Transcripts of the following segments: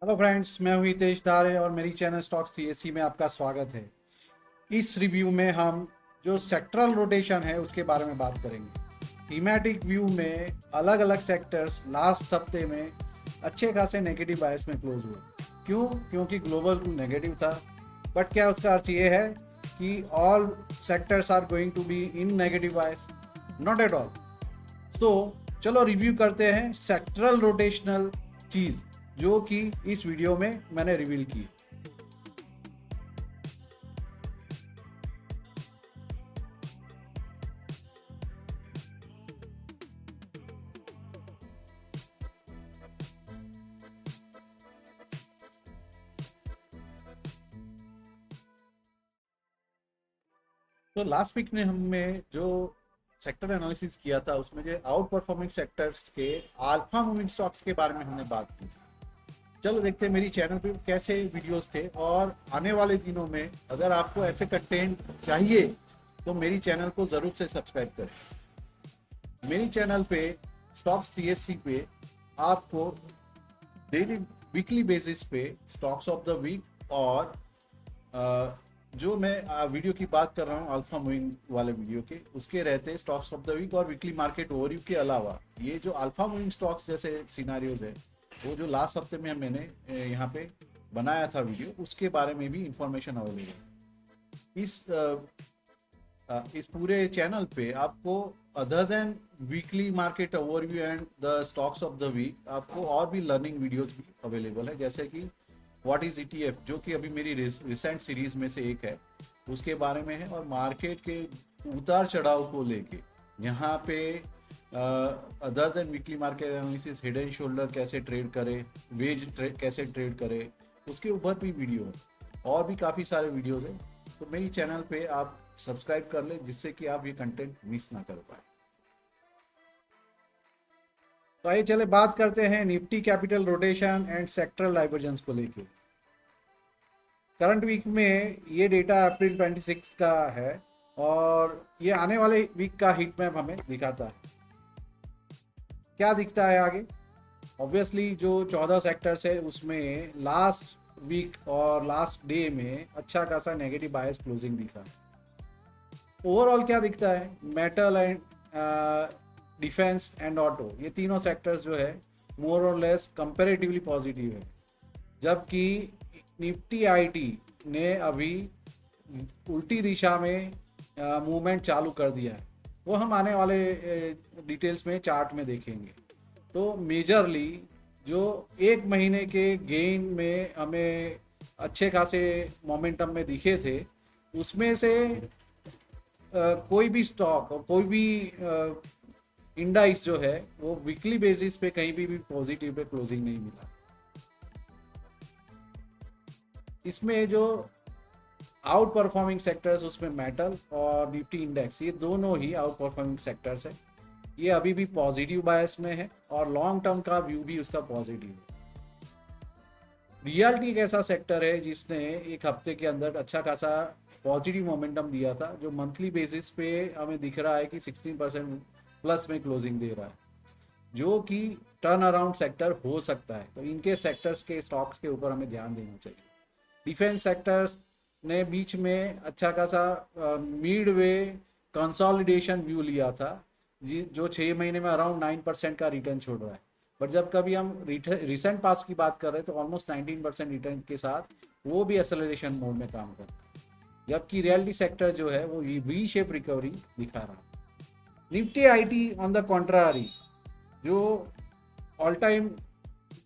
Hello friends, मैं हूं हितेश धारे और मेरी चैनल स्टॉक्स 3AC में आपका स्वागत है। इस रिव्यू में हम जो सेक्टरल रोटेशन है उसके बारे में बात करेंगे। थीमेटिक व्यू में अलग अलग सेक्टर्स लास्ट हफ्ते में अच्छे खासे नेगेटिव बायस में क्लोज हुए। क्यों? क्योंकि ग्लोबल नेगेटिव था। बट क्या उसका अर्थ ये है कि all sectors are going to be in negative bias? Not at all. तो चलो रिव्यू करते हैं सेक्टरल रोटेशनल चीज़ जो कि इस वीडियो में मैंने रिवील की। तो लास्ट वीक में हमने जो सेक्टर एनालिसिस किया था उसमें जो आउट परफॉर्मिंग सेक्टर्स के अल्फा मूविंग स्टॉक्स के बारे में हमने बात की थी। चलो देखते हैं मेरी चैनल पे कैसे वीडियोस थे, और आने वाले दिनों में अगर आपको ऐसे कंटेंट चाहिए तो मेरी चैनल को ज़रूर से सब्सक्राइब करें। मेरी चैनल पे स्टॉक्स 3SC पे आपको डेली वीकली बेसिस पे स्टॉक्स ऑफ द वीक और जो मैं वीडियो की बात कर रहा हूँ अल्फा मूविंग वाले वीडियो के, उसके रहते स्टॉक्स ऑफ द वीक और वीकली मार्केट ओवरव्यू के अलावा ये जो अल्फा मूविंग स्टॉक्स जैसे सिनारियोज है वो जो लास्ट हफ्ते में मैंने यहाँ पे बनाया था वीडियो, उसके बारे में भी इंफॉर्मेशन अवेलेबल है। इस पूरे चैनल पे आपको other than weekly market overview and the stocks of the week आपको और भी लर्निंग वीडियोस भी अवेलेबल है, जैसे कि व्हाट इज ETF जो कि अभी मेरी रिसेंट सीरीज में से एक है, उसके बारे में है। और मार्केट के उतार चढ़ाव को लेके यहाँ पे other than weekly market analysis head and shoulder कैसे ट्रेड करे, कैसे ट्रेड करे, उसके ऊपर भी वीडियो है और भी काफ़ी सारे वीडियोस हैं। तो मेरी चैनल पे आप सब्सक्राइब कर ले जिससे कि आप ये कंटेंट मिस ना कर पाए। तो आइए चले बात करते हैं Nifty capital rotation and sectoral divergence को लेके। करंट वीक में ये डेटा अप्रैल 26 का है और ये आने वाले वीक का हीट मैप हमें दिखाता है। क्या दिखता है आगे? ऑब्वियसली जो 14 सेक्टर्स है उसमें लास्ट वीक और लास्ट डे में अच्छा खासा नेगेटिव बायस क्लोजिंग दिखा। ओवरऑल क्या दिखता है? Metal and defence and auto, ये तीनों सेक्टर्स जो है मोर और लेस कंपेरेटिवली पॉजिटिव है, जबकि निफ्टी आईटी ने अभी उल्टी दिशा में मूवमेंट चालू कर दिया है। वो हम आने वाले डिटेल्स में चार्ट में देखेंगे। तो मेजरली जो एक महीने के गेन में हमें अच्छे खासे मोमेंटम में दिखे थे, उसमें से कोई भी स्टॉक और कोई भी इंडाइस जो है वो वीकली बेसिस पे कहीं भी पॉजिटिव पे क्लोजिंग नहीं मिला। इसमें जो आउट परफॉर्मिंग सेक्टर्स उसमें मेटल और निफ्टी इंडेक्स, ये दोनों ही आउट परफॉर्मिंग सेक्टर्स है। ये अभी भी पॉजिटिव बायस में है और लॉन्ग टर्म का व्यू भी उसका पॉजिटिव है। रियल्टी एक ऐसा सेक्टर है जिसने एक हफ्ते के अंदर अच्छा खासा पॉजिटिव मोमेंटम दिया था, जो मंथली बेसिस पे हमें दिख रहा है कि 16% प्लस में क्लोजिंग दे रहा है, जो कि टर्न अराउंड सेक्टर हो सकता है। तो इनके सेक्टर्स के स्टॉक्स के ऊपर हमें ध्यान देना चाहिए। डिफेंस सेक्टर्स ने बीच में अच्छा खासा मिड वे कंसोलिडेशन व्यू लिया था, जो 6 महीने में अराउंड 9% का रिटर्न छोड़ रहा है। बट जब कभी हम रिसेंट पास की बात कर रहे हैं तो ऑलमोस्ट 19% रिटर्न के साथ वो भी एक्सेलरेशन मोड में काम कर रहा है, जबकि रियलिटी सेक्टर जो है वो वी शेप रिकवरी दिखा रहा है। Nifty IT on the contrary जो ऑल टाइम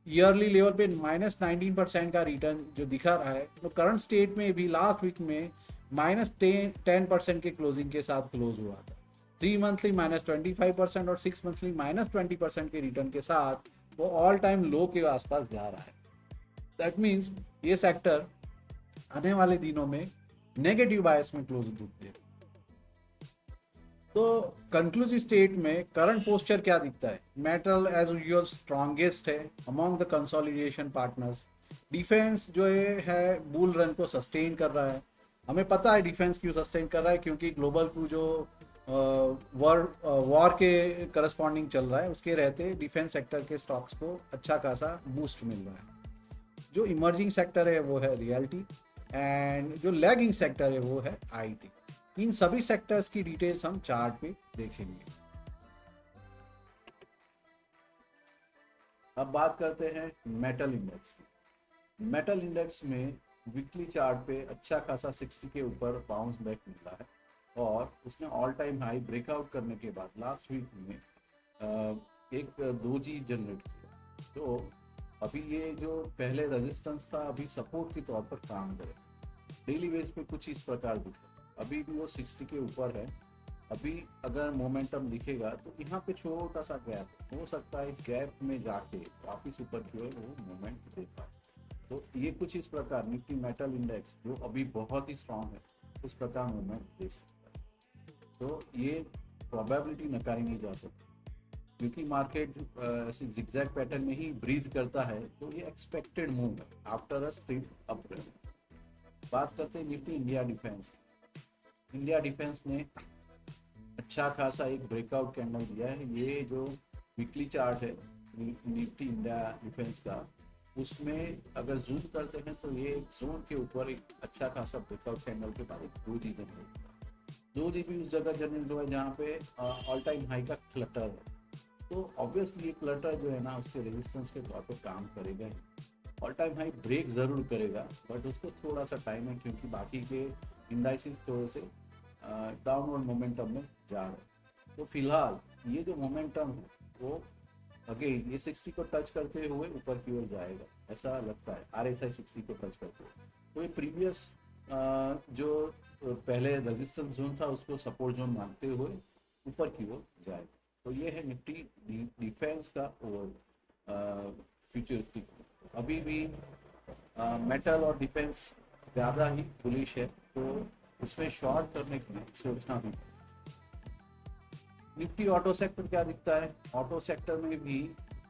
ईयरली लेवल पे -19% का रिटर्न जो दिखा रहा है, तो करंट स्टेट में भी लास्ट वीक में -10% के क्लोजिंग के साथ क्लोज हुआ था। 3 मंथली -25% और 6 मंथली -20% के रिटर्न के साथ वो ऑल टाइम लो के आसपास जा रहा है। दैट मीन्स ये सेक्टर आने वाले दिनों में नेगेटिव बायस में क्लोज दिखते। तो कंक्लूसिव स्टेट में करंट पोस्चर क्या दिखता है? मेटल एज यूजुअल स्ट्रॉन्गेस्ट है among the consolidation partners. Defence जो है बुल रन को सस्टेन कर रहा है। हमें पता है डिफेंस क्यों सस्टेन कर रहा है, क्योंकि ग्लोबल को जो वॉर के करस्पॉन्डिंग चल रहा है, उसके रहते डिफेंस सेक्टर के स्टॉक्स को अच्छा खासा बूस्ट मिल रहा है। जो इमर्जिंग सेक्टर है वो है रियल्टी, एंड जो लैगिंग सेक्टर है वो है आईटी। इन सभी सेक्टर्स की डिटेल्स हम चार्ट पे देखेंगे। अब बात करते हैं मेटल इंडेक्स की। मेटल इंडेक्स में वीकली चार्ट पे अच्छा खासा 60 के ऊपर बाउंस बैक मिला है, और उसने ऑल टाइम हाई ब्रेकआउट करने के बाद लास्ट वीक में एक दोजी जनरेट किया। तो अभी ये जो पहले रेजिस्टेंस था अभी सपोर्ट के तौर पर काम करेगा। डेली बेस पे कुछ इस प्रकार दिख रहा है, अभी भी वो 60 के ऊपर है। अभी अगर मोमेंटम दिखेगा तो यहाँ पे छोटा सा गैप हो सकता है, इस गैप में जाके वापिस ऊपर की ओर वो मूवमेंट दे पाए। तो ये कुछ इस प्रकार निफ्टी मेटल इंडेक्स जो अभी बहुत ही स्ट्रांग है उस प्रकार मूवमेंट दे सकता है। तो ये प्रोबेबिलिटी नकारी नहीं जा सकती, क्योंकि मार्केट ऐसे जिगजैग पैटर्न में ही ब्रीथ करता है, तो ये एक्सपेक्टेड मूव है after a steep up trend. बात करते हैं Nifty India defence. India defence ने अच्छा खासा एक ब्रेकआउट कैंडल दिया है। ये जो वीकली चार्ट है निफ्टी इंडिया डिफेंस का, उसमें अगर जूम करते हैं तो ये जोन के ऊपर एक अच्छा खासा ब्रेकआउट कैंडल के बाद एक दो जी जनरेट, दो जी भी उस जगह जनरेट हुआ है जहाँ पे ऑल टाइम हाई का क्लटर है। तो ऑब्वियसली ये क्लटर जो है ना उसके रेजिस्टेंस के तौर पर काम करेगा ही। ऑल टाइम हाई ब्रेक जरूर करेगा, बट उसको थोड़ा सा टाइम है, क्योंकि बाकी के इंडाइसिस थोड़े से डाउनवर्ड मोमेंटम में जा रहे हैं। तो फिलहाल ये जो मोमेंटम है वो अगेन ये 60 को टच करते हुए ऊपर की ओर जाएगा, ऐसा लगता है। RSI 60 को टच करते हुए, तो ये प्रीवियस जो पहले रेजिस्टेंस जोन था उसको सपोर्ट जोन मानते हुए ऊपर की ओर जाएगा। तो ये है निफ्टी डिफेंस का ओवर फ्यूचरिस्टिक। अभी भी मेटल और डिफेंस ज़्यादा ही बुलिश है, तो इसमें शॉर्ट करने के लिए सोचना भी। निफ्टी ऑटो सेक्टर क्या दिखता है? ऑटो सेक्टर में भी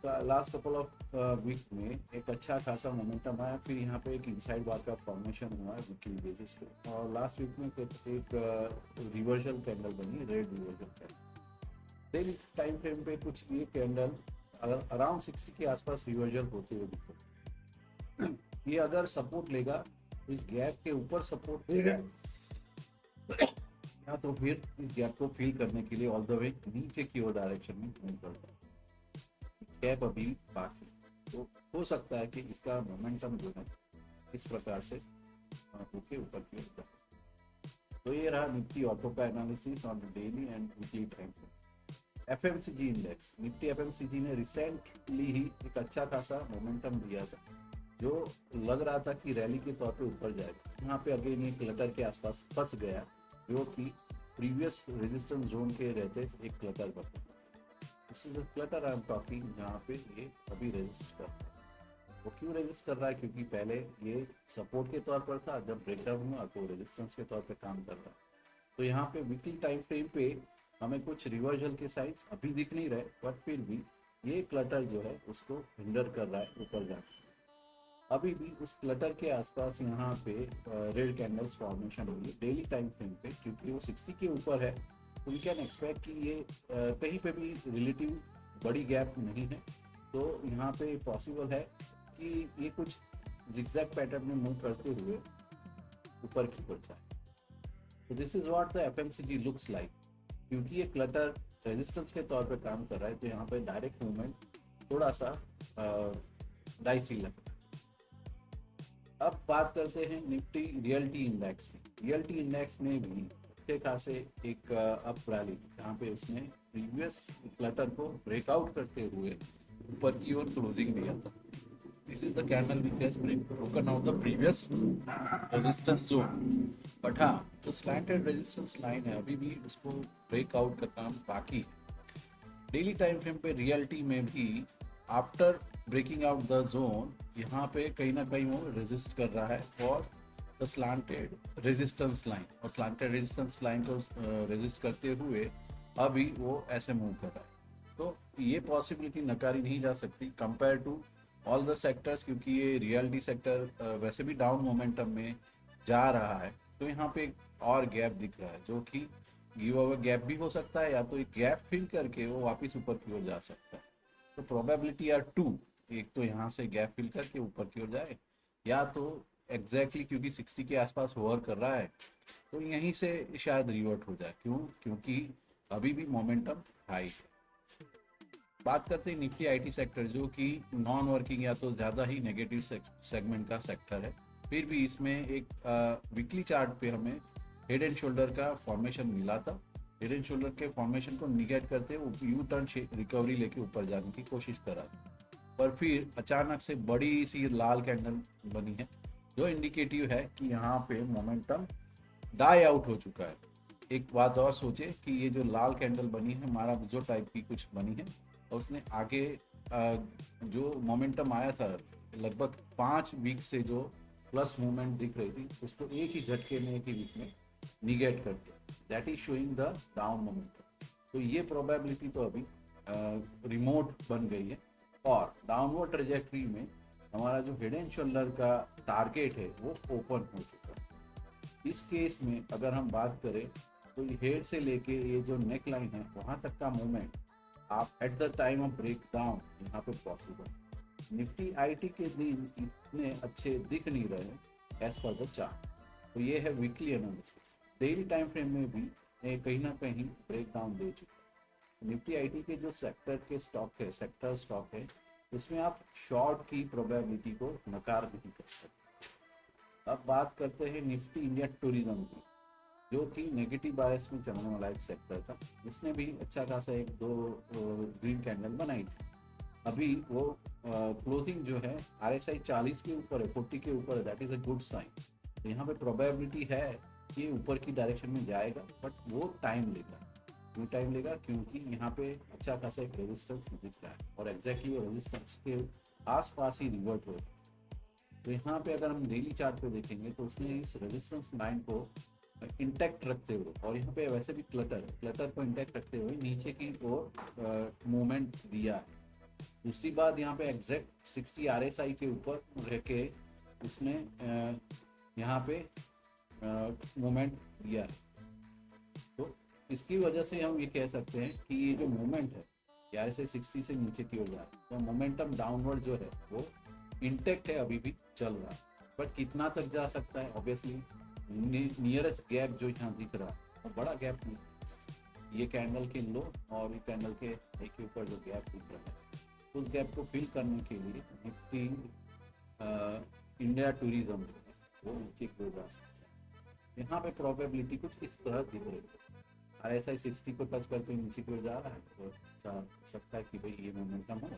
लास्ट कपल ऑफ वीक में एक अच्छा खासा मोमेंटम आया, फिर यहाँ पे एक इनसाइड बार का फॉर्मेशन हुआ है वीकली बेसिस पे, और लास्ट वीक में एक रिवर्सल कैंडल बनी, red reversal candle. Daily time frame पे कुछ ये कैंडल अराउंड 60 के आसपास रिवर्सल होते हुए दिखे। ये अगर सपोर्ट लेगा तो इस गैप के ऊपर सपोर्ट देगा, या तो फिर इस गैप को फिल करने के लिए ऑल द वे नीचे की ओर डायरेक्शन में मूव करता है। गैप अभी बाकी, तो हो सकता है कि इसका मोमेंटम जो है इस प्रकार से होके ऊपर की ओर जाए। तो ये रहा निफ्टी ऑटो का analysis on daily and weekly time. FMCG index, Nifty FMCG ने रिसेंटली ही एक अच्छा खासा मोमेंटम दिया था, जो लग रहा था कि रैली के तौर पे ऊपर जाएगा। यहाँ पे अगेन ये क्लटर के आसपास फंस गया, जो कि प्रीवियस रेजिस्टेंस जोन के रहते एक क्लटर पर। This is the clutter I am talking, जहाँ पे ये अभी रेजिस्ट कर रहा है। वो क्यों रेजिस्ट कर रहा है? क्योंकि पहले ये सपोर्ट के तौर पर था, जब ब्रेकडाउन हुआ तो रेजिस्टेंस के तौर पे काम कर रहा है। तो यहाँ पे वीकली टाइम फ्रेम पे हमें कुछ रिवर्सल के साइंस अभी दिख नहीं रहे, बट फिर भी ये क्लटर जो है उसको हिंडर कर रहा है ऊपर जाने से। अभी भी उस क्लटर के आसपास यहाँ पे रेड कैंडल्स फॉर्मेशन हुई है डेली टाइम फ्रेम पे, क्योंकि वो 60 के ऊपर है, तो वी कैन एक्सपेक्ट कि ये कहीं पे भी रिलेटिव बड़ी गैप नहीं है। तो यहाँ पे पॉसिबल है कि ये कुछ जिगजैग पैटर्न में मूव करते हुए ऊपर की ओर जाए। तो this is what the FMCG looks like. क्योंकि ये क्लटर रेजिस्टेंस के तौर पे काम कर रहा है, तो यहाँ पे डायरेक्ट मूवमेंट थोड़ा सा डाइसी लगता है। अब बात करते हैं निफ्टी रियल्टी इंडेक्स की। रियल्टी इंडेक्स ने भी अच्छे खासे एक अप रैली, जहाँ पे उसने प्रीवियस क्लटर को ब्रेकआउट करते हुए ऊपर की ओर क्लोजिंग दिया था। This is the candle which has broken out the previous resistance zone. But हाँ, जो स्लैंटेड रेजिस्टेंस लाइन है अभी भी उसको ब्रेकआउट करना बाकी है। डेली टाइम फ्रेम पे रियल्टी में भी after breaking out the zone, यहाँ पे कहीं ना कहीं वो रेजिस्ट कर रहा है for the slanted resistance line, और स्लैंटेड रेजिस्टेंस लाइन को रेजिस्ट करते हुए अभी वो ऐसे मूव कर रहा है। तो ये पॉसिबिलिटी नकारी नहीं जा सकती compare to all the sectors, क्योंकि ये रियल्टी सेक्टर वैसे भी डाउन मोमेंटम में जा रहा है। तो यहाँ पे एक और गैप दिख रहा है, जो कि गिव अवे गैप भी हो सकता है, या तो एक गैप फिल करके वो वापस ऊपर की ओर जा सकता है। तो प्रोबेबिलिटी आर टू, एक तो यहाँ से गैप फिल करके ऊपर की ओर जाए, या तो एग्जैक्टली क्योंकि 60 के आसपास होवर कर रहा है तो यहीं से शायद रिवर्ट हो जाए। क्यों? क्योंकि अभी भी मोमेंटम हाई है। बात करते हैं निफ्टी आईटी सेक्टर, जो कि नॉन वर्किंग या तो ज़्यादा ही नेगेटिव सेगमेंट का सेक्टर है। फिर भी इसमें एक वीकली चार्ट पे हमें हेड एंड शोल्डर का फॉर्मेशन मिला था। हेड एंड शोल्डर के फॉर्मेशन को निगेट करते वो यू टर्न रिकवरी लेके ऊपर जाने की कोशिश करा था, पर फिर अचानक से बड़ी सी लाल कैंडल बनी है, जो इंडिकेटिव है कि यहाँ पे मोमेंटम डाई आउट हो चुका है। एक बात और सोचे कि ये जो लाल कैंडल बनी है हमारा जो टाइप की कुछ बनी है, और उसने आगे जो मोमेंटम आया था लगभग 5 वीक से जो प्लस मूवमेंट दिख रही थी उसको एक ही झटके में, एक ही वीक में निगेट करके, that is showing the down momentum. तो ये प्रोबेबिलिटी तो अभी रिमोट बन गई है, और डाउनवर्ड ट्रेजेक्ट्री में हमारा जो हेड एंड शोल्डर का टारगेट है वो ओपन हो चुका है। इस केस में अगर हम बात करें तो हेड से लेके ये जो नेक लाइन है वहाँ तक का मूवमेंट आप at the time of break down यहाँ पे पॉसिबल। निफ्टी आईटी के दिन इतने अच्छे दिख नहीं रहे एज पर द चार्ट, तो ये है weekly analysis. Daily time frame में भी ये कहीं ना कहीं ब्रेक डाउन दे चुका है। निफ्टी आईटी के जो सेक्टर के स्टॉक है, सेक्टर स्टॉक है, उसमें आप शॉर्ट की प्रोबेबिलिटी को नकार नहीं कर सकते। अब बात करते हैं निफ्टी इंडिया टूरिज्म की, जो कि नेगेटिव बायस में चलने वाला एक सेक्टर था। उसने भी अच्छा खासा एक दो ग्रीन कैंडल बनाई थी। अभी वो क्लोजिंग जो है RSI 40 के ऊपर है, 40 के ऊपर है, that is a good sign. तो यहाँ पे प्रोबेबिलिटी है कि ऊपर की डायरेक्शन में जाएगा, बट वो टाइम लेगा। क्यों टाइम लेगा? क्योंकि यहाँ पे अच्छा खासा एक रेजिस्टेंस दिख रहा है, और एग्जैक्टली वो रेजिस्टेंस के आसपास ही रिवर्ट हो। तो यहाँ पे अगर हम डेली चार्ट पे देखेंगे तो उसने इस रेजिस्टेंस लाइन को इंटैक्ट रखते हुए, और यहाँ पे वैसे भी क्लटर को इंटैक्ट रखते हुए नीचे की ओर मूवमेंट दिया है। दूसरी बात, यहाँ पे एग्जैक्ट 60 RSI के ऊपर रह के उसने यहाँ पे मूवमेंट दिया है। तो इसकी वजह से हम ये कह सकते हैं कि ये जो मूवमेंट है RSI 60 से नीचे की ओर जा रहा है, तो मोमेंटम डाउनवर्ड जो है वो इंटेक्ट है, अभी भी चल रहा है। बट कितना तक जा सकता है? ऑब्वियसली नियरेस्ट गैप जो यहाँ दिख रहा है वो बड़ा गैप नहीं, ये कैंडल के लो और ये कैंडल के एक ऊपर जो गैप दिख रहा है, उस गैप को फिल करने के लिए निफ्टी इंडिया टूरिज्म जो है वो नीचे की ओर जा सकता है। यहाँ पे प्रोबेबिलिटी कुछ इस तरह दिख रही है। RSI 60 को टच करते हुए नीचे की ओर जा रहा है, तो ऐसा सकता है कि भाई ये मोमेंटम हो,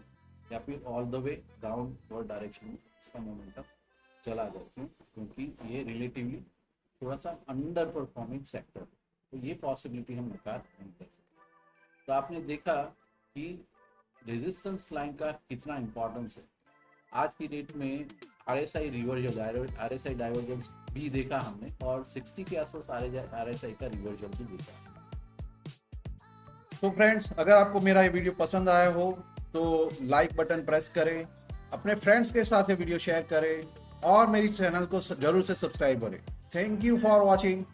या फिर all the way downward direction में इसका मोमेंटम चला जाए, क्योंकि ये रिलेटिवली थोड़ा सा अंडर परफॉर्मिंग सेक्टर है, तो ये पॉसिबिलिटी हम नकार नहीं कर सकते। तो आपने देखा कि रेजिस्टेंस लाइन का कितना इंपॉर्टेंस है। आज की डेट में RSI रिवर्जल, RSI डाइवर्जेंस भी देखा हमने, और 60 के आसपास RSI का रिवर्जल भी देखा। तो फ्रेंड्स, अगर आपको मेरा ये वीडियो पसंद आया हो तो लाइक बटन प्रेस करें, अपने फ्रेंड्स के साथ ये वीडियो शेयर करें, और मेरी चैनल को जरूर से सब्सक्राइब करें। Thank you for watching.